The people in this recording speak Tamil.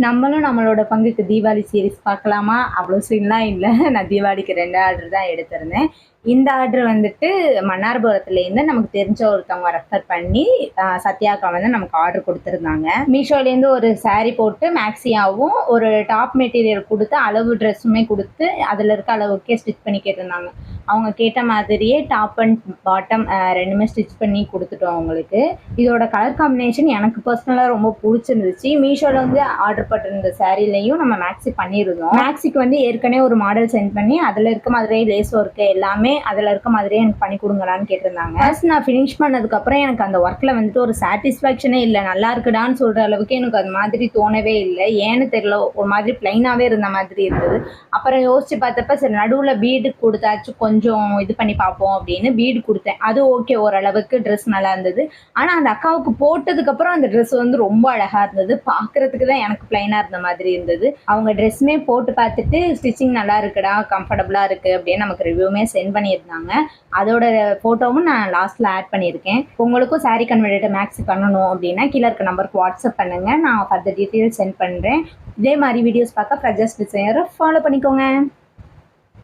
நம்மளும் நம்மளோட பங்குக்கு தீபாவளி சீரிஸ் பார்க்கலாமா? அவ்வளோ சீன்லாம் இல்ல. நான் தீபாவளிக்கு 2 ஆர்டர் தான் எடுத்திருந்தேன். இந்த ஆர்டர் வந்துட்டு மன்னார்புரத்துலேருந்து நமக்கு தெரிஞ்ச ஒருத்தவங்க ரெஃபர் பண்ணி சத்யாக்கா வந்து நமக்கு ஆர்டர் கொடுத்துருந்தாங்க. மீஷோலேருந்து ஒரு சாரீ போட்டு மேக்ஸியாவும் ஒரு டாப் மெட்டீரியல் கொடுத்து அளவு ட்ரெஸ்ஸுமே கொடுத்து அதில் இருக்க அளவுக்கே ஸ்டிச் பண்ணி கேட்டிருந்தாங்க. அவங்க கேட்ட மாதிரியே டாப் அண்ட் பாட்டம் ரெண்டுமே ஸ்டிச் பண்ணி கொடுத்துட்டோம் அவங்களுக்கு. இதோட கலர் காம்பினேஷன் எனக்கு பர்சனலாக ரொம்ப பிடிச்சிருந்துச்சு. மீஷோவில் வந்து ஆர்டர் பண்ணிருந்த சாரீலையும் நம்ம மேக்ஸி பண்ணியிருந்தோம். மேக்ஸிக்கு வந்து ஏற்கனவே ஒரு மாடல் சென்ட் பண்ணி அதில் இருக்க மாதிரியே லேஸ் ஒர்க்கு எல்லாமே அதில் இருக்க மாதிரியே எனக்கு பண்ணி கொடுங்களான்னு கேட்டிருந்தாங்க. ஃபர்ஸ்ட் நான் ஃபினிஷ் பண்ணதுக்கப்புறம் எனக்கு அந்த ஒர்க்கில் வந்துட்டு ஒரு சாட்டிஸ்ஃபேக்ஷனே இல்லை. நல்லா இருக்குடான்னு சொல்கிற அளவுக்கு எனக்கு அது மாதிரி தோணவே இல்லை. ஏன்னு தெரியல, ஒரு மாதிரி பிளைனாகவே இருந்த மாதிரி இருந்தது. அப்புறம் யோசிச்சு பார்த்தப்ப சரி நடுவில் பீடு கொடுத்தாச்சு கொஞ்சம் இது பண்ணி பார்ப்போம் அப்படின்னு பீடு கொடுத்தேன். அது ஓகே, ஓரளவுக்கு ட்ரெஸ் நல்லா இருந்தது. ஆனால் அந்த அக்காவுக்கு போட்டதுக்கப்புறம் அந்த ட்ரெஸ் வந்து ரொம்ப அழகாக இருந்தது. பார்க்குறதுக்கு தான் எனக்கு பிளைனாக இருந்த மாதிரி இருந்தது. அவங்க ட்ரெஸ்ஸுமே போட்டு பார்த்துட்டு ஸ்டிச்சிங் நல்லா இருக்குடா, கம்ஃபர்டபுளாக இருக்குது அப்படின்னு நமக்கு ரிவ்யூமே சென்ட் பண்ணியிருந்தாங்க. அதோட ஃபோட்டோவும் நான் லாஸ்ட்டில் ஆட் பண்ணியிருக்கேன். உங்களுக்கும் சாரீ கன்வெர்ட்டர் மேக்ஸி பண்ணணும் அப்படின்னா கீழே இருக்க நம்பருக்கு வாட்ஸ்அப் பண்ணுங்கள். நான் ஃபர்தர் டீட்டெயில்ஸ் சென்ட் பண்ணுறேன். இதே மாதிரி வீடியோஸ் பார்க்க ஃப்ரெஜஸ் டிசைனரை ஃபாலோ பண்ணிக்கோங்க.